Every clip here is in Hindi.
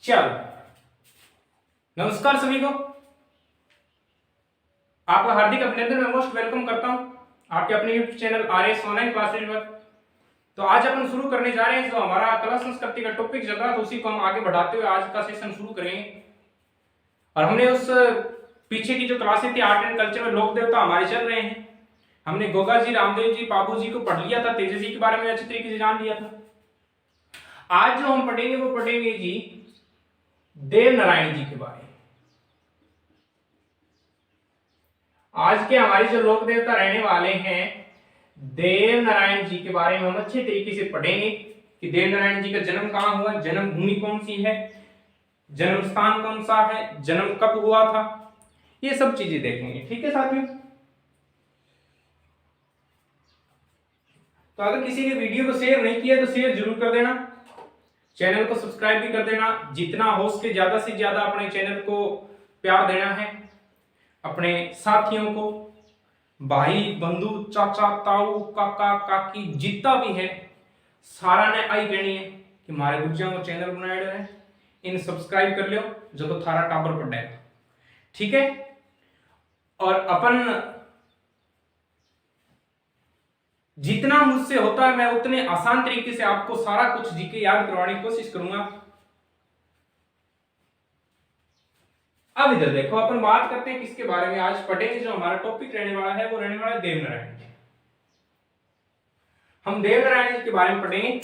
चलो, नमस्कार सभी को। आपका हार्दिक अभिनंदन, मैं मोस्ट वेलकम करता हूं आपके अपने YouTube channel RS online classes पर। तो आज अपन शुरू करने जा रहे हैं। जो हमारा कला संस्कृति का टॉपिक चल रहा है तो उसी को हम आगे बढ़ाते हुए आज का सेशन शुरू करेंगे। और हमने उस पीछे की जो क्लासें थी आर्ट एंड कल्चर में लोक देवता हमारे चल रहे हैं। हमने गोगा जी, रामदेव जी, बाबू जी को पढ़ लिया था, तेजा जी के बारे में अच्छी तरीके से जान लिया था। आज जो हम पढ़ेंगे वो पढ़ेंगे जी देव नारायण जी के बारे में। आज के हमारे जो लोक देवता रहने वाले हैं देव नारायण जी के बारे में हम अच्छे तरीके से पढ़ेंगे कि देव नारायण जी का जन्म कहां हुआ, जन्म भूमि कौन सी है, जन्म स्थान कौन सा है, जन्म कब हुआ था, ये सब चीजें देखेंगे। ठीक है साथियों। तो अगर किसी ने वीडियो को शेयर नहीं किया तो शेयर जरूर कर देना, चैनल को सब्सक्राइब भी कर देना। जितना हो सके ज्यादा से ज्यादा अपने चैनल को प्यार देना है, अपने साथियों को, भाई बंधु चाचा ताऊ काका काकी जितना भी है सारा ने आई कहनी है कि मारे गुज्जा को चैनल बनाया है, इन सब्सक्राइब कर लो जो तो थारा टाबर पड़ जाएगा। ठीक है। और अपन जितना मुझसे होता है मैं उतने आसान तरीके से आपको सारा कुछ जीके याद करवाने की कोशिश करूंगा। अब इधर देखो, अपन बात करते हैं किसके बारे में आज पढ़ेंगे। जो हमारा टॉपिक रहने वाला है वो रहने वाला है देव नारायण जी। हम देव नारायण जी के बारे में पढ़ेंगे।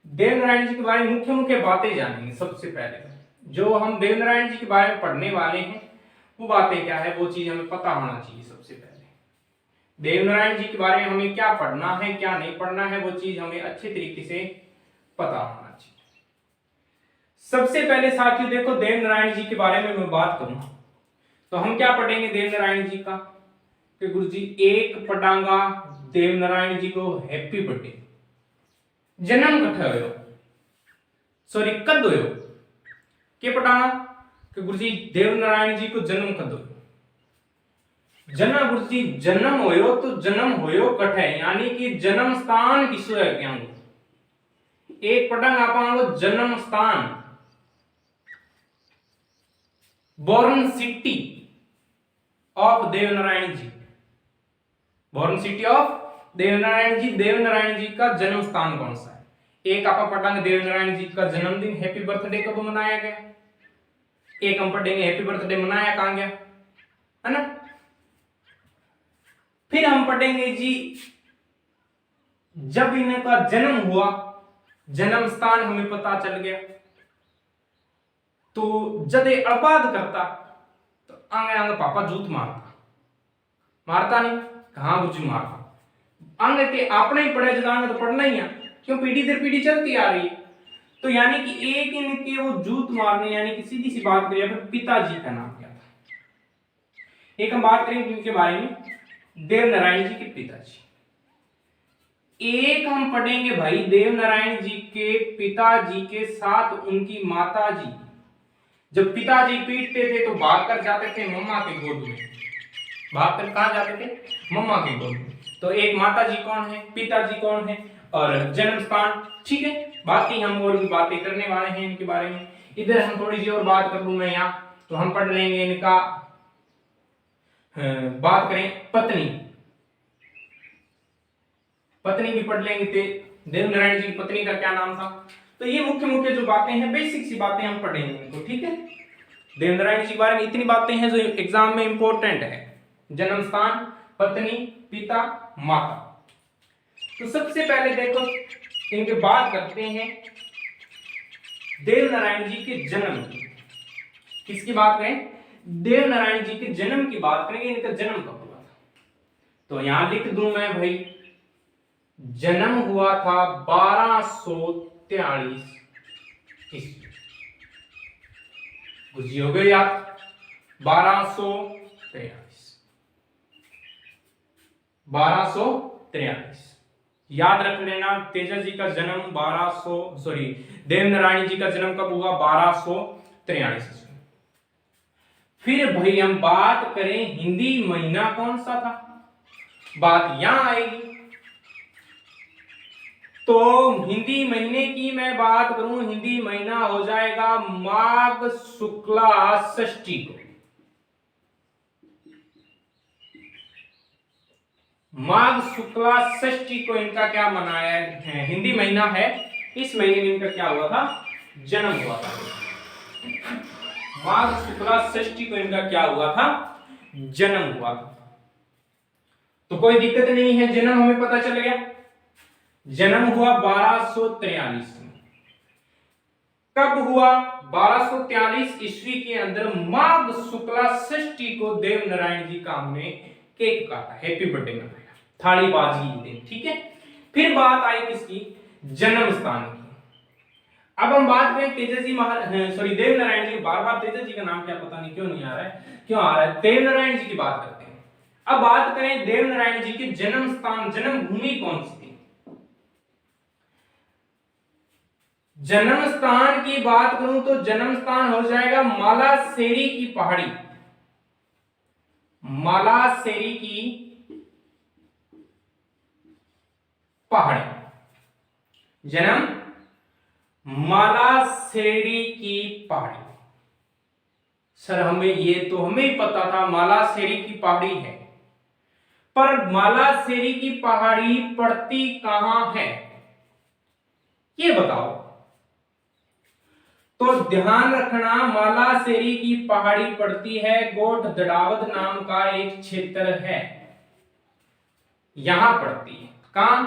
देव नारायण जी के बारे में मुख्य मुख्य बातें जानेंगे। सबसे पहले जो हम देव नारायण जी के बारे में पढ़ने वाले हैं वो बातें क्या है, वो चीज हमें पता होना चाहिए। सबसे पहले देव नारायण जी के बारे में हमें क्या पढ़ना है क्या नहीं पढ़ना है वो चीज हमें अच्छे तरीके से पता होना चाहिए। सबसे पहले साथियों देखो, देव नारायण जी के बारे में मैं बात करूं तो हम क्या पढ़ेंगे देव नारायण जी का कि गुरु जी एक पढ़ांगा देव नारायण जी को हैप्पी बर्थडे। जन्म कठे होयो, सॉरी कद होयो के पढ़ाना कि गुरु जी देव नारायण जी को जन्म कद होयो। जन्म गुरु जी जन्म होयो तो जन्म होयो कठे, यानी कि जन्म स्थान किसो है क्या। एक पढ़ांगा आप जन्म स्थान born city of Dev Narayan ji. Born city of Dev Narayan ji. Dev Narayan ji का जन्म स्थान कौन सा है। एक आप पढ़ेंगे देव नारायण जी का जन्मदिन हैप्पी बर्थडे कब मनाया गया, एक हम पढ़ेंगे हैप्पी बर्थडे मनाया कहां गया, है ना। फिर हम पढ़ेंगे जी जब इनका जन्म हुआ, जन्म स्थान हमें पता चल गया, तो जदे अबाद करता तो आगे आगे पापा जूत मारता नहीं, कहां गुजू मारता आगे के आपने ही पढ़े जाएंगे तो पढ़ना ही है, क्यों पीढ़ी दर पीढ़ी चलती आ रही है। तो यानी कि एक इनके वो जूत मारने, यानी कि सीधी सी बात करिए फिर पिताजी का नाम क्या था। एक हम बात करेंगे इनके बारे में, देव नारायण जी के पिताजी। एक हम पढ़ेंगे भाई देव नारायण जी के पिताजी के साथ उनकी माता जी। जब पिताजी पीटते थे तो भागकर जाते थे मम्मा के गोद में। भागकर कहां जाते थे, मम्मा के गोद में। तो एक माता जी कौन है, पिताजी कौन है, और जन्म स्थान। ठीक है, बाकी हम और भी बातें करने वाले हैं इनके बारे में। इधर हम थोड़ी सी और बात कर लूं मैं यहाँ, तो हम पढ़ लेंगे इनका बात करें पत्नी भी पढ़ लेंगे। देव नारायण जी की पत्नी का क्या नाम था। तो ये मुख्य मुख्य जो बातें हैं, बेसिक सी बातें हम पढ़ेंगे इनको। ठीक है, देव नारायण जी के बारे में इतनी बातें हैं जो एग्जाम में इंपॉर्टेंट है। जन्म स्थान, पत्नी, पिता, माता। तो सबसे पहले देखो इनके बात करते हैं देव नारायण जी के जन्म की। किसकी बात करें, देव नारायण जी के जन्म की बात करेंगे। इनका जन्म कब हुआ था, तो यहां लिख दूं मैं भाई, जन्म हुआ था 1243 ईस्वी। बुझी हो गई आप, 1243 याद रख लेना। तेजा जी का जन्म 1200 देव नारायण जी का जन्म कब हुआ, 1243 ईस्वी। फिर भाई हम बात करें हिंदी महीना कौन सा था, बात यहां आएगी। तो हिंदी महीने की मैं बात करूं, हिंदी महीना हो जाएगा माघ शुक्ला षष्ठी को। माघ शुक्ला षष्ठी को इनका क्या मनाया है, हिंदी महीना है। इस महीने में इनका क्या हुआ था, जन्म हुआ था। माघ शुक्ला षष्ठी को इनका क्या हुआ था, जन्म हुआ था। तो कोई दिक्कत नहीं है, जन्म हमें पता चल गया। जन्म हुआ 1243 में। कब हुआ, 1243 ईस्वी के अंदर माघ शुक्ला षष्ठी को देव नारायण जी का हमने केक काटा, हैप्पी बर्थडे मनाया, थाली बाजी दिन, ठीक है। फिर बात आई किसकी, जन्म स्थान की। अब हम बात करें तेजस जी देव नारायण जी, बार बार तेजस जी का नाम क्या पता नहीं क्यों नहीं आ रहा है, क्यों आ रहा है, देव नारायण जी की बात करते हैं। अब बात करें देव नारायण जी के जन्म स्थान, जन्म भूमि कौन सी थी। जन्म स्थान की बात करूं तो जन्म स्थान हो जाएगा मालासेरी की पहाड़ी, मालासेरी की पहाड़ी, जन्म मालासेरी की पहाड़ी। सर हमें ये तो हमें पता था मालासेरी की पहाड़ी है, पर मालासेरी की पहाड़ी पड़ती कहां है ये बताओ। तो ध्यान रखना, मालासेरी की पहाड़ी पड़ती है, गोठ दड़ावत नाम का एक क्षेत्र है, यहां पड़ती है। कहां,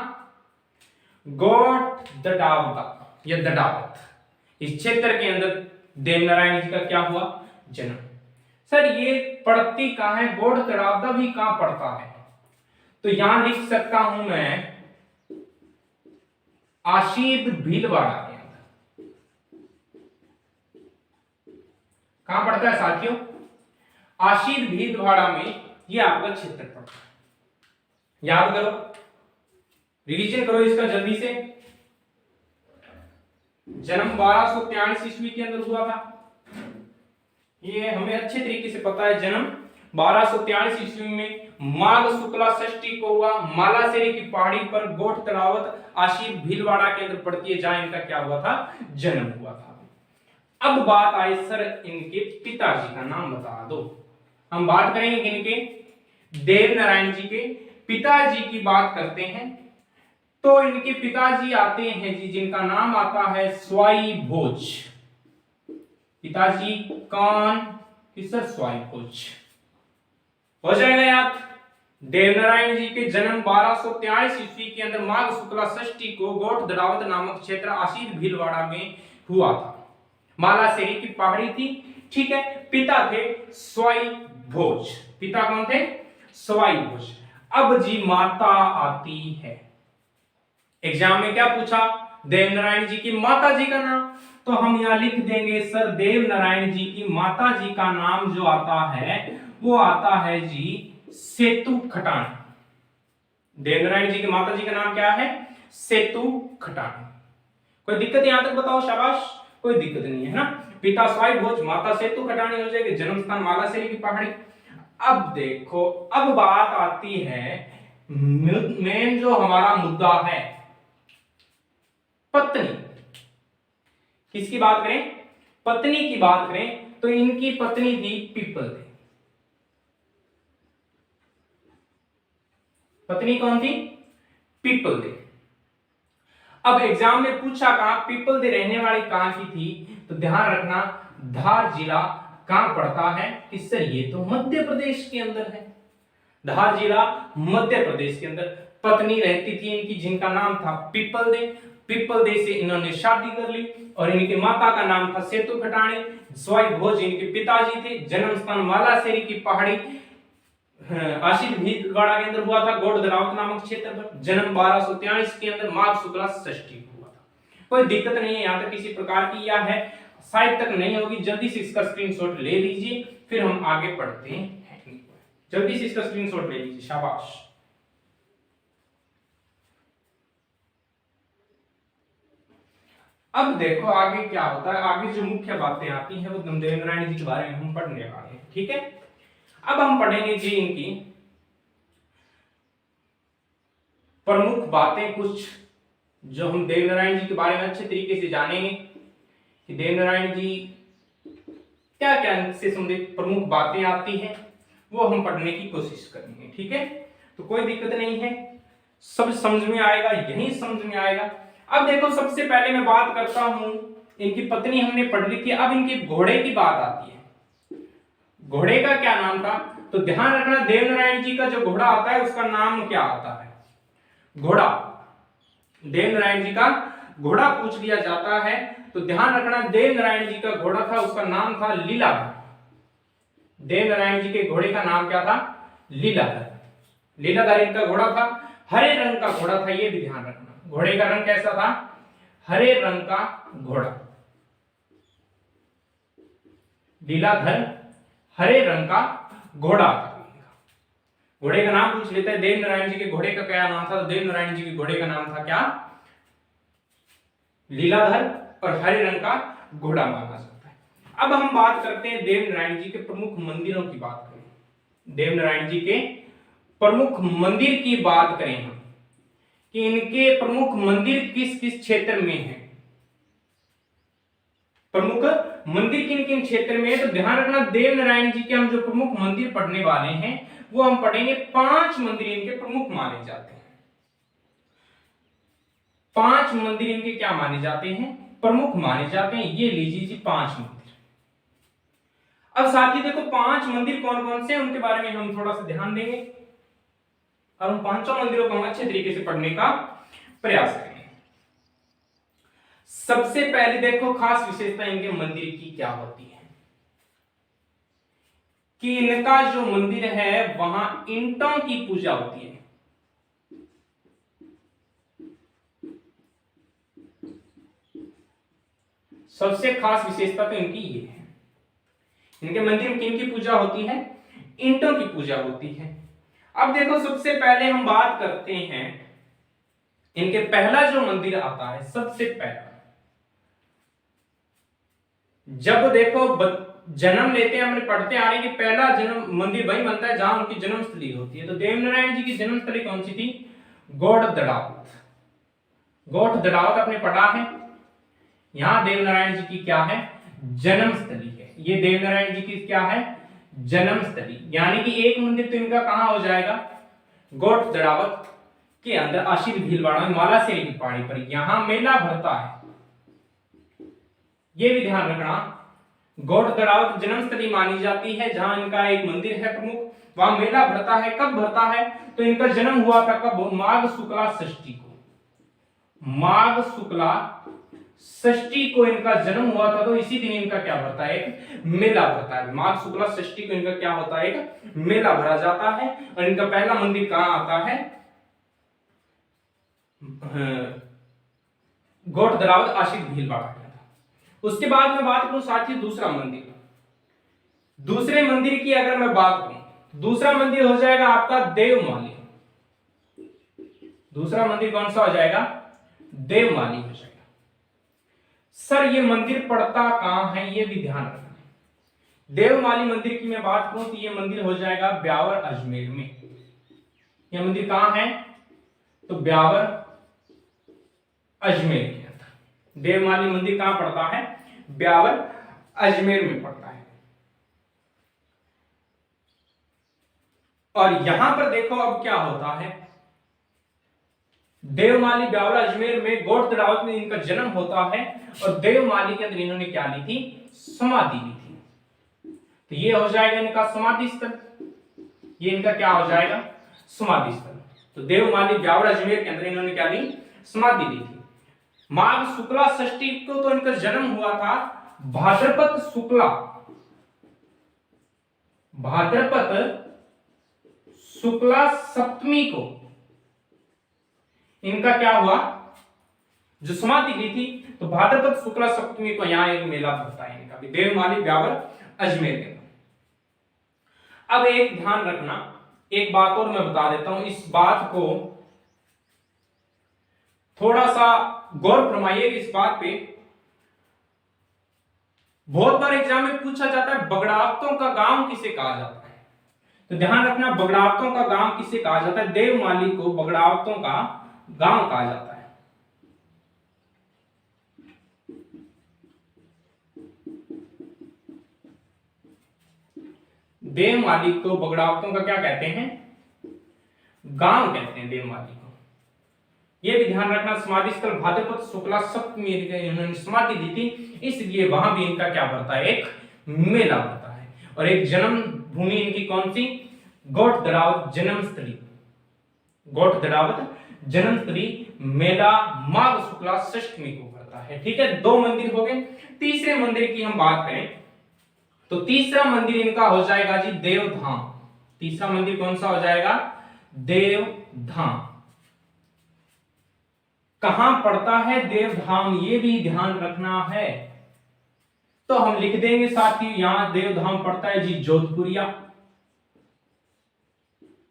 गोठ दड़ावत या दड़ावत, इस क्षेत्र के अंदर देव नारायण जी का क्या हुआ, जन्म। सर ये पड़ती कहां है, गोठ दड़ावत भी कहां पड़ता है, तो यहां लिख सकता हूं मैं आशीद भीलवाड़ा के अंदर। कहां पड़ता है साथियों, आशीद भीलवाड़ा में ये आपका क्षेत्र पड़ता है। याद करो, रिवीजन करो इसका जल्दी से। जन्म 1243 ईस्वी के अंदर हुआ था, ये हमें अच्छे तरीके से पता है। जन्म 1243 ईस्वी में माघ शुक्ला षष्ठी को हुआ, मालासेरी की पहाड़ी पर गोठ तलावत आशीद भीलवाड़ा के अंदर पड़ती है, जहां इनका क्या हुआ था, जन्म हुआ था। अब बात आई सर इनके पिताजी का नाम बता दो। हम बात करेंगे इनके देव नारायण जी के पिताजी की बात करते हैं, तो इनके पिताजी आते हैं जी, जिनका नाम आता है स्वाई भोज। पिताजी कौन, किसर, स्वाई भोज। हो जाएगा याद। देव नारायण जी के जन्म 1243 ईस्वी के अंदर माघ शुक्ला षष्ठी को गोठ दड़ावत नामक क्षेत्र आशीद भीलवाड़ा में हुआ था, मालासेरी की पहाड़ी थी, ठीक है। पिता थे स्वाई भोज, पिता कौन थे, स्वाई भोज। अब जी माता आती है, एग्जाम में क्या पूछा, देव नारायण जी की माता जी का नाम, तो हम यहां लिख देंगे सर देव नारायण जी की माता जी का नाम जो आता है वो आता है जी सेतु खटानी। देव नारायण जी की माता जी का नाम क्या है, सेतु खटानी। कोई दिक्कत यहां तक बताओ, शाबाश, कोई दिक्कत नहीं है ना। पिता स्वाई भोज, माता सेतु खटानी हो जाएगी, जन्म स्थान मालासेरी की पहाड़ी। अब देखो, अब बात आती है मेन जो हमारा मुद्दा है, पत्नी। किसकी बात करें, पत्नी की बात करें तो इनकी पत्नी थी पीपल देव। पत्नी कौन थी, पीपल देव। अब एग्जाम में पूछा कहां, पीपल देव रहने वाली कहां की थी, तो ध्यान रखना धार जिला कहां पड़ता है, किससे, ये तो मध्य प्रदेश के अंदर है, धार जिला मध्य प्रदेश के अंदर। पत्नी रहती थी इनकी जिनका नाम था पीपल देव, पीपल देव से इन्होंने शादी कर ली, और इनकी माता का नाम था सेतु खटाणी, स्वाई भोज इनके पिताजी थे, जन्म स्थान मालासेरी की पहाड़ी आशीद भीलवाड़ा के अंदर हुआ था, गोठ दड़ावत नामक क्षेत्र पर, जन्म 1243 के अंदर माघ शुक्ला षष्ठी को हुआ था। कोई दिक्कत नहीं है यहां तक किसी प्रकार की, या है शायद तक नहीं होगी, जल्दी से इसका स्क्रीनशॉट ले लीजिए, फिर हम आगे पढ़ते हैं। जल्दी से इसका स्क्रीनशॉट ले लीजिए, शाबाश। अब देखो आगे क्या होता है, आगे जो मुख्य बातें आती हैं वो देव नारायण जी के बारे में हम पढ़ने वाले हैं, ठीक है। अब हम पढ़ेंगे जी इनकी प्रमुख बातें कुछ जो हम देवनारायण जी के बारे में अच्छे तरीके से जानेंगे कि देवनारायण जी क्या क्या इनसे संबंधित प्रमुख बातें आती हैं, वो हम पढ़ने की कोशिश करेंगे। ठीक है, तो कोई दिक्कत नहीं है, सब समझ में आएगा, यही समझ में आएगा। अब देखो, सबसे पहले मैं बात करता हूं, इनकी पत्नी हमने पढ़ ली थी, अब इनके घोड़े की बात आती है। घोड़े का क्या नाम था? तो ध्यान रखना, देवनारायण जी का जो घोड़ा आता है उसका नाम क्या आता है? घोड़ा, देवनारायण जी का घोड़ा पूछ लिया जाता है तो ध्यान रखना, देवनारायण जी का घोड़ा था, उसका नाम था लीलाधर। देवनारायण जी के घोड़े का नाम क्या था? लीलाधर। लीलाधर इनका घोड़ा था, हरे रंग का घोड़ा था, ये भी ध्यान रखना। घोड़े का रंग कैसा था? हरे रंग का घोड़ा। लीलाधर हरे रंग का घोड़ा था। घोड़े का नाम पूछ लेते हैं, देवनारायण जी के घोड़े का क्या नाम था? तो देवनारायण जी के घोड़े का नाम था क्या? लीलाधर, और हरे रंग का घोड़ा माना जाता है। अब हम बात करते हैं देवनारायण जी के प्रमुख मंदिरों की बात करें। देवनारायण जी के प्रमुख मंदिर की बात करें हम, कि इनके प्रमुख मंदिर किस किस क्षेत्र में हैं। प्रमुख मंदिर किन किन क्षेत्र में है? तो ध्यान रखना, देवनारायण जी के हम जो प्रमुख मंदिर पढ़ने वाले हैं वो हम पढ़ेंगे, 5 मंदिर इनके प्रमुख माने जाते हैं। 5 मंदिर इनके क्या माने जाते हैं? प्रमुख माने जाते हैं। ये लीजिए जी 5 मंदिर। अब साथ ही देखो, 5 मंदिर कौन कौन से हैं उनके बारे में हम थोड़ा सा ध्यान देंगे और उन 5 मंदिरों को हम अच्छे तरीके से पढ़ने का प्रयास करेंगे। सबसे पहले देखो, खास विशेषता इनके मंदिर की क्या होती है कि इनका जो मंदिर है वहां ईंटों की पूजा होती है। सबसे खास विशेषता तो इनकी ये है, इनके मंदिर में किन की पूजा होती है? ईंटों की पूजा होती है। अब देखो, सबसे पहले हम बात करते हैं, इनके पहला जो मंदिर आता है, सबसे पहला जब देखो जन्म लेते हैं, हमने पढ़ते आ रहे हैं कि पहला जन्म मंदिर वही बनता है जहां उनकी जन्मस्थली होती है। तो देवनारायण जी की जन्मस्थली कौन सी थी? गौड़ दड़ावत। गौड़ दड़ावत आपने पढ़ा है। यहां देवनारायण जी की क्या है? जन्मस्थली है। ये देवनारायण जी की क्या है? जन्मस्थली। यानी कि एक मंदिर तो इनका कहां हो जाएगा? गौड़ दड़ावत के अंदर आशीर भीलवाड़ा में माला सेन की पहाड़ी पर यहां मेला भरता है। ये भी ध्यान रखना, गौड़ दड़ावत जन्मस्थली मानी जाती है जहां इनका एक मंदिर है प्रमुख, वहां मेला भरता है। कब भरता है? तो इनका जन्म हुआ था कब? माघ शुक्ला षष्ठी को। माघ शुक्ला षष्ठी को इनका जन्म हुआ था, तो इसी दिन इनका क्या भरता है? एक मेला भरता है। माघ शुक्ला षष्ठी को इनका क्या होता है? एक मेला भरा जाता है। और इनका पहला मंदिर कहां आता है? गौड़ दड़ावत आशिक भीलवाड़ा। उसके बाद मैं बात करूं साथी दूसरा मंदिर। दूसरे मंदिर की अगर मैं बात करूं, दूसरा मंदिर हो जाएगा आपका देवमाली। दूसरा मंदिर कौन सा हो जाएगा? देवमाली हो जाएगा। सर ये मंदिर पड़ता कहां है? ये भी ध्यान रखना। देवमाली मंदिर की मैं बात करूं तो ये मंदिर हो जाएगा ब्यावर अजमेर में। यह मंदिर कहां है? तो ब्यावर अजमेर के अंदर। देवमाली मंदिर कहां पड़ता है? ब्यावर अजमेर में पड़ता है। और यहां पर देखो अब क्या होता है, देवमाली ब्यावर अजमेर में गौड़ दड़ावत में इनका जन्म होता है और देवमाली के अंदर इन्होंने क्या ली थी? समाधि ली थी। तो ये हो जाएगा इनका समाधि स्थल। ये इनका क्या हो जाएगा? समाधि स्थल। तो देवमाली ब्यावर अजमेर के अंदर इन्होंने क्या ली? समाधि ली थी। माघ शुक्ला षष्ठी को तो इनका जन्म हुआ था। भाद्रपद शुक्ला, भाद्रपद शुक्ला सप्तमी को इनका क्या हुआ? जो समाधि ली थी, तो भाद्रपद शुक्ला सप्तमी को यहां एक मेला भरता है इनका भी, देवमाली ब्यावर अजमेर के। अब एक ध्यान रखना, एक बात और मैं बता देता हूं, इस बात को थोड़ा सा गौर फरमाइए इस बात पे। बहुत बार एग्जाम में पूछा जाता है बगड़ावतों का गांव किसे कहा जाता है? तो ध्यान रखना, बगड़ावतों का गांव किसे कहा जाता है? देवमाली को बगड़ावतों का गांव कहा जाता है। देवमाली को बगड़ावतों का क्या कहते हैं, गांव कहते हैं देवमाली को। यह भी ध्यान रखना, समाधि स्थल भाद्रपद शुक्ला सप्तमी इन्होंने समाधि दी थी, इसलिए वहां भी इनका क्या बढ़ता है, एक मेला बढ़ता है। और एक जन्म भूमि इनकी कौन सी, गोठ दड़ावत जन्मस्थली, गोठ दड़ावत जन्मस्थली मेला माघ शुक्ला षष्टमी को पड़ता है। ठीक है, दो मंदिर हो गए। तीसरे मंदिर की हम बात करें तो तीसरा मंदिर इनका हो जाएगा जी देवधाम। तीसरा मंदिर कौन सा हो जाएगा, देवधाम। कहां पड़ता है देवधाम, ये भी ध्यान रखना है। तो हम लिख देंगे साथियों, यहां देवधाम पड़ता है जी जोधपुरिया।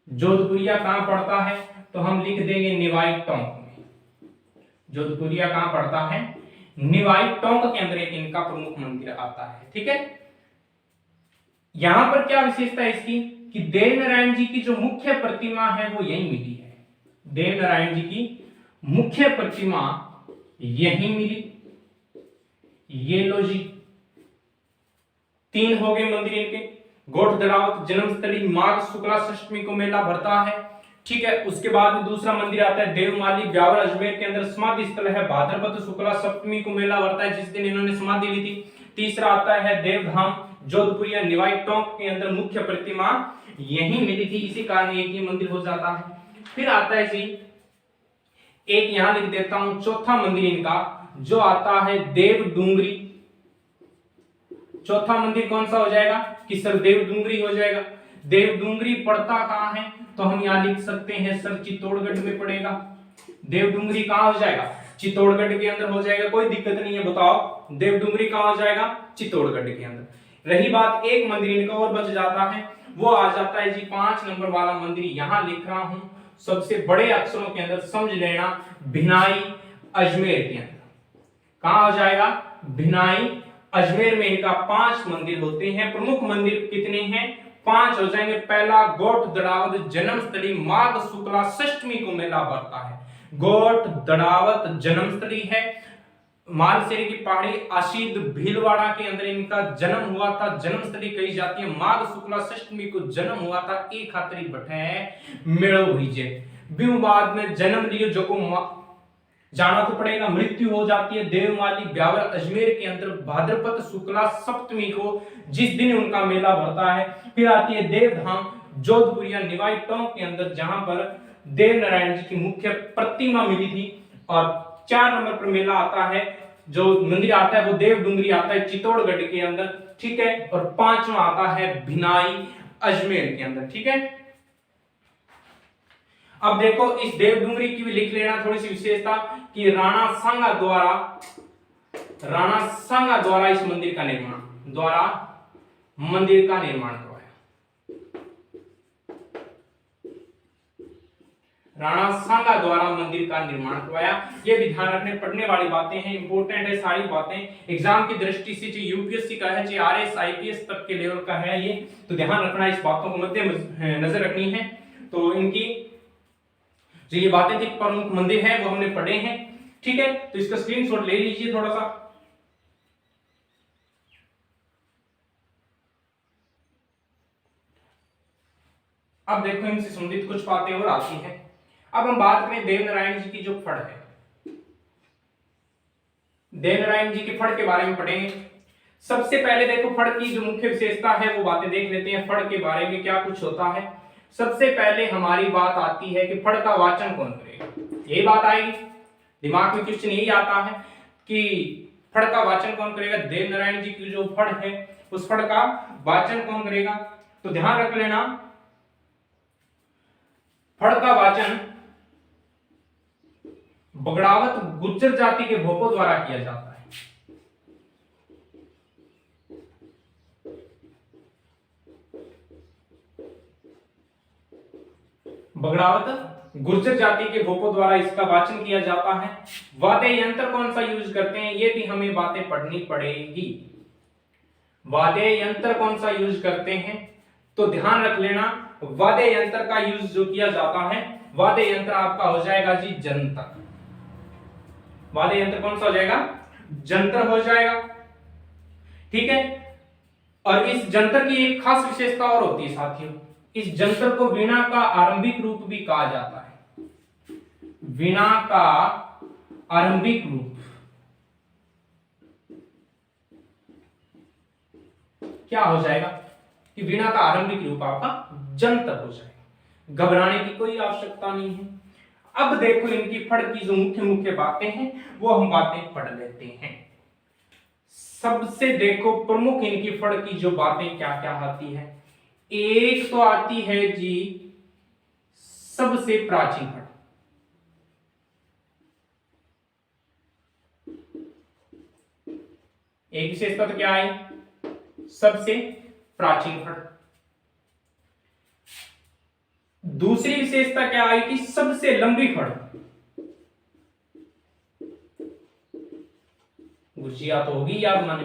जोधपुरिया कहां पड़ता है, तो हम लिख देंगे निवाई टोंक में। जोधपुरिया कहां पड़ता है, निवाई टोंक के अंदर एक इनका प्रमुख मंदिर आता है। ठीक है, यहां पर क्या विशेषता है इसकी कि देवनारायण जी की जो मुख्य प्रतिमा है वो यहीं मिली है। देवनारायण जी की मुख्य प्रतिमा यहीं मिली। ये लो जी, तीन हो गए मंदिर इनके। गोठ दड़ावत जन्मस्थली माघ शुक्ला षष्टमी को मेला भरता है। ठीक है, उसके बाद में दूसरा मंदिर आता है देवमाली ब्यावर अजमेर के अंदर समाधि स्थल है, भाद्रपद शुक्ला सप्तमी को मेला भरता है जिस दिन इन्होंने समाधि ली थी। तीसरा आता है देवधाम जोधपुरिया निवाई टोंक के अंदर मुख्य प्रतिमा यहीं मिली थी, इसी कारण एक ही मंदिर हो जाता है। फिर आता है जी एक, यहां लिख देता हूं, चौथा मंदिर इनका जो आता है देव डूंगरी। चौथा मंदिर कौन सा हो जाएगा कि सर देव डूंगरी हो जाएगा। देव डूंगरी पड़ता कहां है, तो हम यहां लिख सकते हैं सर चित्तौड़गढ़ में पड़ेगा। देव डूंगरी कहां हो जाएगा, चित्तौड़गढ़ के अंदर हो जाएगा, कोई दिक्कत नहीं है। बताओ देव डूंगरी कहां हो जाएगा, चित्तौड़गढ़ के अंदर। रही बात एक मंदिर इनका और बच जाता है, वो आ जाता है जी 5 नंबर वाला मंदिर, यहां लिख रहा हूं सबसे बड़े अक्षरों के अंदर, समझ लेना, भिनाई अजमेर के अंदर। कहां हो जाएगा, भिनाई अजमेर में इनका 5 मंदिर होते हैं। प्रमुख मंदिर कितने हैं, 5 हो जाएंगे। पहला गोठ दड़ावत जन्मस्थली माघ शुक्ला षष्टमी को मेला भरता है। गोठ दड़ावत जन्मस्थली है, मालसेरी की पहाड़ी आशीद भीलवाड़ा के अंदर इनका जन्म हुआ था। जन्मस्थली कही जाती है, माघ शुक्ला षष्टमी को जन्म हुआ था। एक खातरी बठे मेड़ो हुई बाद में जन्म लियो जो को जाना तो पड़ेगा, मृत्यु हो जाती है देवमाली ब्यावर अजमेर के अंदर भाद्रपद शुक्ला सप्तमी को, जिस दिन उनका मेला भरता है। फिर आती है देवधाम जोधपुरिया निवाई टोंक के अंदर, जहां पर देवनारायण जी की मुख्य प्रतिमा मिली थी। और 4 नंबर पर मेला आता है, जो मंदिर आता है वो देव डूंगरी आता है चित्तौड़गढ़ के अंदर। ठीक है, और 5वां आता है भिनाई अजमेर के अंदर। ठीक है, अब देखो इस देव डूंगरी की भी लिख लेना थोड़ी सी विशेषता कि राणा सांगा द्वारा इस मंदिर का निर्माण करवाया। राणा सांगा द्वारा मंदिर का निर्माण करवाया। ये भी ध्यान रखने पढ़ने वाली बातें हैं, इंपॉर्टेंट है सारी बातें एग्जाम की दृष्टि से, चाहे यूपीएससी का है, चाहे आरएस आईपीएस तक के लेवल का है ये, तो ध्यान रखना, इस बातों को मध्य नजर रखनी है। तो इनकी जो ये बातें थी प्रमुख मंदिर है वो हमने पढ़े हैं। ठीक है, तो इसका स्क्रीनशॉट ले लीजिए थोड़ा सा। अब देखो इनसे संबंधित कुछ बातें और आती हैं। अब हम बात करें देवनारायण जी की जो फड़ है, देवनारायण जी के फड़ के बारे में पढ़ेंगे। सबसे पहले देखो फड़ की जो मुख्य विशेषता है वो बातें देख लेते हैं, फड़ के बारे में क्या कुछ होता है। सबसे पहले हमारी बात आती है कि फड़ का वाचन कौन करेगा, यही बात आएगी दिमाग में, क्वेश्चन यही आता है कि फड़ का वाचन कौन करेगा। देवनारायण जी की जो फड़ है उस फड़ का वाचन कौन करेगा, तो ध्यान रख लेना फड़ का वाचन बगड़ावत गुर्जर जाति के भोपों द्वारा किया जाता है। बगड़ावत गुर्जर जाति के भोपों द्वारा इसका वाचन किया जाता है। वाद्य यंत्र कौन सा यूज करते हैं, ये भी हमें बातें पढ़नी पड़ेगी। वाद्य यंत्र कौन सा यूज करते हैं, तो ध्यान रख लेना वाद्य यंत्र का यूज जो किया जाता है, वाद्य यंत्र आपका हो जाएगा जी जंतर। वाद्य यंत्र कौन सा हो जाएगा, जंतर हो जाएगा। ठीक है, और इस जंतर की एक खास विशेषता और होती है साथियों, इस जंतर को वीणा का आरंभिक रूप भी कहा जाता है। वीणा का आरंभिक रूप क्या हो जाएगा कि वीणा का आरंभिक रूप आपका जंतर हो जाएगा। घबराने की कोई आवश्यकता नहीं है। अब देखो इनकी फड़ की जो मुख्य मुख्य बातें हैं वो हम बातें पढ़ लेते हैं। सबसे देखो प्रमुख इनकी फड़ की जो बातें क्या क्या आती है। एक तो आती है जी सबसे प्राचीन फड़। एक विशेषता तो क्या आई, सबसे प्राचीन फड़। दूसरी विशेषता क्या आई कि सबसे लंबी फड़। गुजिया तो होगी याद माने।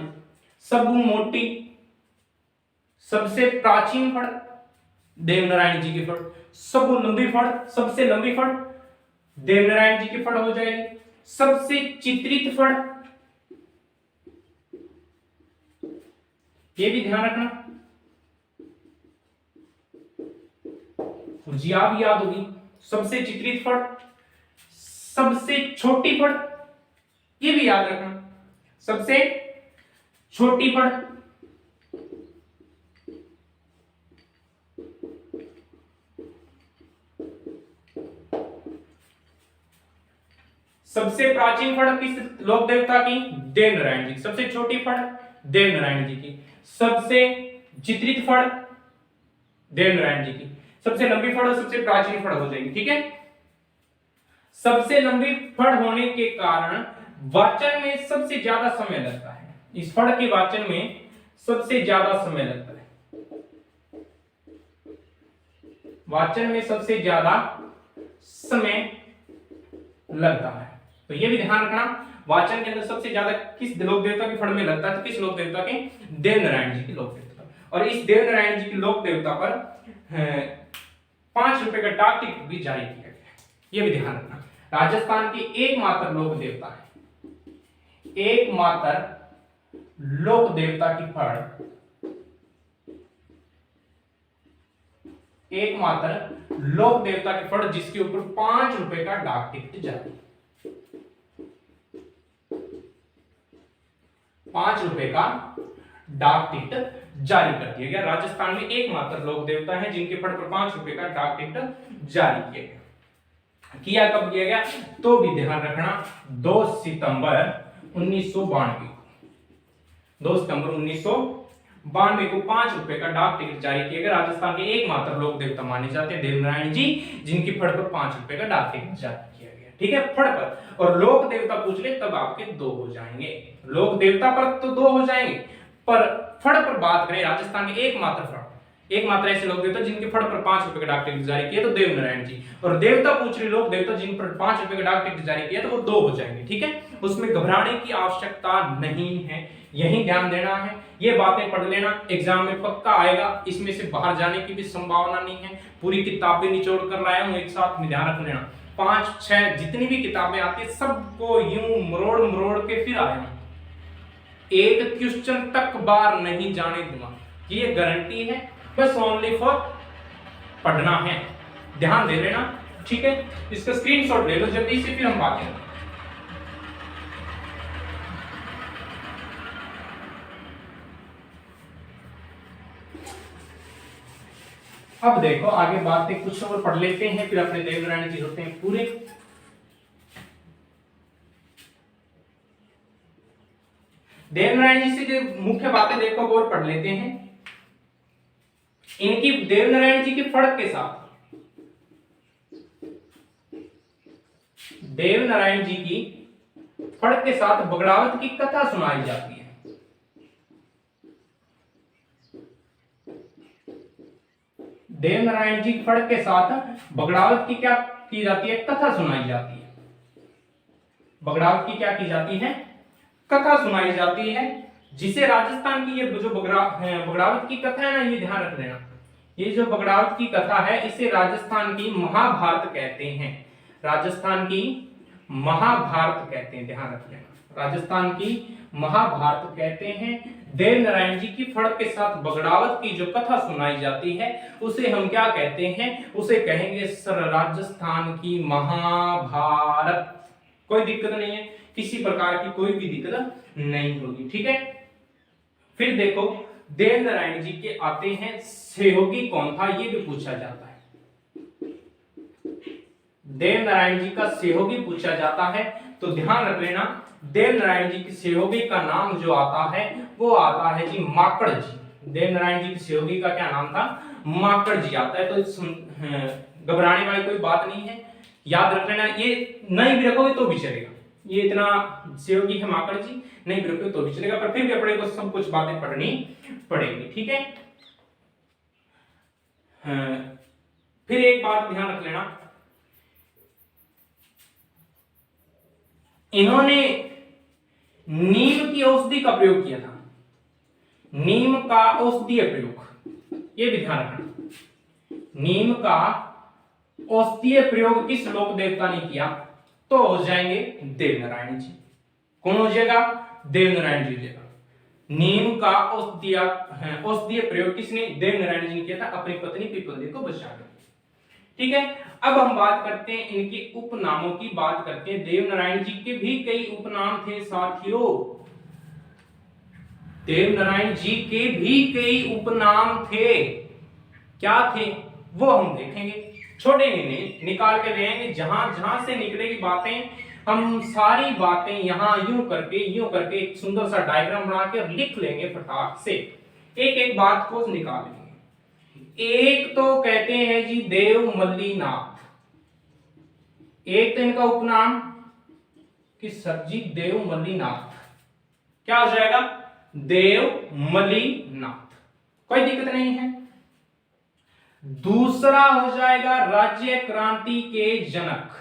सब मोटी, सबसे प्राचीन फड़ देवनारायण जी की फड़। सब लंबी फड़, सबसे लंबी फड़ देवनारायण जी की फड़ हो जाएगी। सबसे चित्रित फड़, ये भी ध्यान रखना। गुजिया भी याद होगी। सबसे चित्रित फड़, सबसे छोटी फड़, ये भी याद रखना। सबसे छोटी फड़, सबसे प्राचीन फड़ किस लोक देवता की, देवनारायण जी। सबसे छोटी फड़ देवनारायण जी की। सबसे चित्रित फड़ देवनारायण जी की। सबसे लंबी फड़ और सबसे प्राचीन फड़ हो जाएगी। ठीक है, सबसे लंबी फड़ होने के कारण वाचन में सबसे ज्यादा समय लगता है। इस फड़ के वाचन में सबसे ज्यादा समय लगता है। वाचन में सबसे ज्यादा समय लगता है, तो ये भी ध्यान रखना। वाचन के अंदर सबसे ज्यादा किस लोक देवता की फड़ में लगता है, तो किस लोक देवता के, देवनारायण जी की लोक देवता। और इस देवनारायण जी की लोक देवता पर 5 रुपए का डाक टिकट भी जारी किया गया, ये भी ध्यान रखना। राजस्थान के एकमात्र लोक देवता है, एकमात्र लोक देवता की फड़, एकमात्र लोक देवता की फड़ जिसके ऊपर 5 रुपए का डाक टिकट जारी, 5 रुपए का डाक टिकट जारी कर दिया गया। राजस्थान में एकमात्र लोक देवता है जिनके फड़ पर 5 रुपए का डाक टिकट जारी किया गया। किया कब किया गया, तो भी ध्यान रखना 2 सितंबर 1992 को, 2 सितंबर 1992 को 5 रुपए का डाक टिकट जारी किया गया। राजस्थान के एकमात्र लोक देवता माने जाते हैं देवनारायण जी, जिनकी फड़ पर 5 रुपए का डाक टिकट जारी किया गया। ठीक है, फड़ पर। और लोक देवता पूछ ले तब आपके 2 हो जाएंगे। लोक देवता पर तो 2 हो जाएंगे, पर फड़ पर बात करें, राजस्थान के एकमात्र फड़, एकमात्र ऐसे लोक देवता जिनके फड़ पर 5 रुपए का डाक टिकट जारी किया तो देवनारायण जी। और देवता पूछ रहे लोक देवता जिन पर 5 रुपए का डाक टिकट जारी किया तो वो 2 हो जाएंगे। ठीक है, उसमें घबराने की आवश्यकता नहीं है, यही ध्यान देना है। ये बातें पढ़ लेना, एग्जाम में पक्का आएगा, इसमें से बाहर जाने की भी संभावना नहीं है। पूरी किताबें निचोड़ कर लाया हूं एक साथ में, ध्यान रख लेना। 5-6 जितनी भी किताबें आती है सबको यूं मरोड़ मरोड़ के फिर आया हूं, एक क्वेश्चन तक बार नहीं जाने दूंगा, ये गारंटी है। बस ओनली फॉर पढ़ना है, ध्यान दे लेना। ठीक है, इसका स्क्रीनशॉट ले लो जल्दी से, फिर हम बात करें। अब देखो आगे बातें कुछ और पढ़ लेते हैं, फिर अपने देवनारायण जी होते हैं पूरे। देवनारायण जी से जो मुख्य बातें देखो वो और पढ़ लेते हैं। इनकी देवनारायण जी की फड़ के साथ, देवनारायण जी की फड़ के साथ बगड़ावत की कथा सुनाई जाती है। देवनारायण जी की फड़ के साथ बगड़ावत की क्या की जाती है, कथा सुनाई जाती है। बगड़ावत की क्या की जाती है, कथा सुनाई जाती है, जिसे राजस्थान की ये जो बगड़ावत की कथा है ना, ये ध्यान रख लेना। ये जो बगड़ावत की कथा है इसे राजस्थान की महाभारत कहते हैं। राजस्थान की महाभारत कहते हैं, ध्यान रख लेना, राजस्थान की महाभारत कहते हैं। देवनारायण जी की फड़ के साथ बगड़ावत की जो कथा सुनाई जाती है उसे हम क्या कहते हैं, उसे कहेंगे सर राजस्थान की महाभारत। कोई दिक्कत नहीं है, किसी प्रकार की कोई भी दिक्कत नहीं होगी, ठीक है। फिर देखो देवनारायण जी के आते हैं सहयोगी कौन था, ये भी पूछा जाता है। देवनारायण जी का सहयोगी पूछा जाता है तो ध्यान रख लेना, देवनारायण जी के सहयोगी का नाम जो आता है वो आता है जी माकड़ जी। देवनारायण जी के सहयोगी का क्या नाम था, माकड़ जी आता है। तो घबराने वाली कोई बात नहीं है, याद रख लेना। ये नहीं भी रखोगे तो भी चलेगा, ये इतना सहयोगी है माकड़ जी, नहीं भी रखोगे तो भी चलेगा, पर फिर भी अपने को सब कुछ बातें पढ़नी पड़ेगी, ठीक है। फिर एक बात ध्यान रख लेना, इन्होंने नीम की औषधि का प्रयोग किया था, नीम का औषधीय प्रयोग, ये भी ध्यान रखना। नीम का औषधीय प्रयोग किस लोक देवता ने किया, तो हो जाएंगे देवनारायण जी। कौन हो जाएगा, देवनारायण जी हो जाएगा। नीम का औषधीय प्रयोग किसने, देवनारायण जी ने किया था, अपनी पत्नी पीपलदेव को बचाकर, ठीक है। अब हम बात करते हैं इनके उपनामों की, बात करते हैं। देवनारायण जी के भी कई उपनाम थे साथियों, देवनारायण जी के भी कई उपनाम थे, क्या थे वो हम देखेंगे, छोटे नहीं निकाल के देंगे, जहां जहां से निकलेगी बातें हम सारी बातें यहां यूं करके एक सुंदर सा डायग्राम बना के लिख लेंगे फटाक से, एक एक बात को निकाल लेंगे। एक तो कहते हैं जी देवमल्लीनाथ, एक तो इनका उपनाम कि सर जी देवमल्लीनाथ, क्या हो जाएगा, देवमल्लीनाथ, कोई दिक्कत नहीं है। दूसरा हो जाएगा राज्य क्रांति के जनक,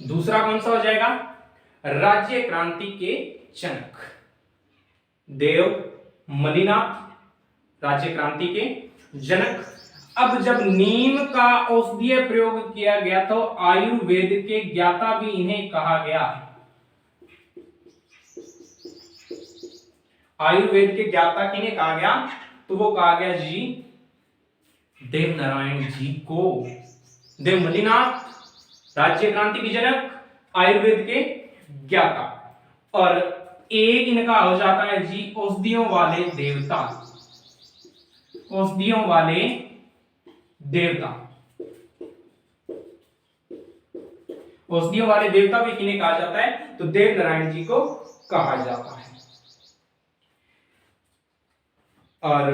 दूसरा कौन सा हो जाएगा, राज्य क्रांति के जनक देवमल्लीनाथ, राज्य क्रांति के जनक। अब जब नीम का औषधीय प्रयोग किया गया तो आयुर्वेद के ज्ञाता भी इन्हें कहा गया, आयुर्वेद के ज्ञाता किन्हें कहा गया, तो वो कहा गया जी देवनारायण जी को। देवमल्लीनाथ राज्य क्रांति के जनक, आयुर्वेद के ज्ञाता, और एक इनका हो जाता है जी औषधियों वाले देवता, औषधियों वाले देवता, औषधियों वाले देवता भी किन्हें कहा जाता है, तो देवनारायण जी को कहा जाता है। और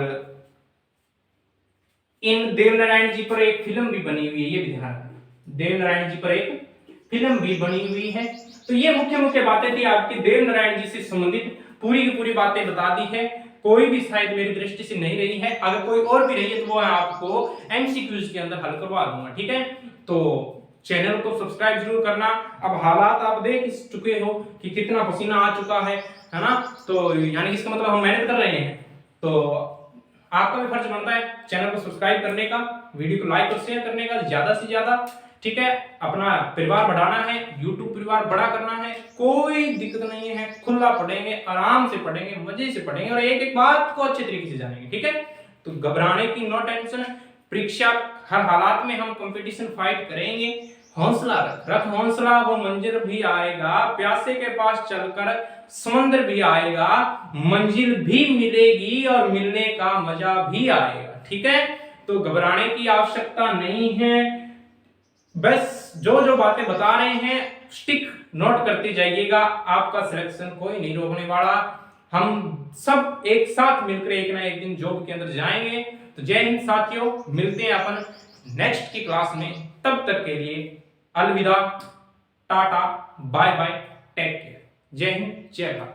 इन देवनारायण जी पर एक फिल्म भी बनी हुई है, ये भी ध्यान रखना, देवनारायण जी पर एक फिल्म भी बनी हुई है। तो ये मुख्य मुख्य बातें थी आपकी देवनारायण जी से संबंधित, पूरी की पूरी बातें बता दी है, कोई भी शायद मेरी दृष्टि से नहीं रही है, अगर कोई और भी रही है तो वो आपको एमसीक्यूज के अंदर हल करवा दूंगा, ठीक है। तो चैनल को सब्सक्राइब जरूर करना। अब हालात आप देख चुके हो कि कितना पसीना आ चुका है ना, तो यानी इसका मतलब हम मेहनत कर रहे हैं, तो आपका भी फर्ज बनता है चैनल को सब्सक्राइब करने का, वीडियो को लाइक और शेयर करने का ज्यादा से ज्यादा, ठीक है। अपना परिवार बढ़ाना है, यूट्यूब परिवार बड़ा करना है, कोई दिक्कत नहीं है, खुला पढ़ेंगे, आराम से पढ़ेंगे, मजे से पढ़ेंगे और एक एक बात को अच्छे तरीके से जानेंगे, ठीक है। तो घबराने की नो टेंशन, परीक्षा हर हालात में हम कंपटीशन फाइट करेंगे, हौसला रख हौसला, वो मंजिल भी आएगा, प्यासे के पास चलकर समंदर भी आएगा, मंजिल भी मिलेगी और मिलने का मजा भी आएगा, ठीक है। तो घबराने की आवश्यकता नहीं है, बस जो जो बातें बता रहे हैं स्टिक नोट करते जाइएगा, आपका सिलेक्शन कोई नहीं रोकने वाला। हम सब एक साथ मिलकर एक ना एक दिन जॉब के अंदर जाएंगे। तो जय हिंद साथियों, मिलते हैं अपन नेक्स्ट की क्लास में, तब तक के लिए अलविदा, tata, bye bye, take care, जय हिंद, जय भारत।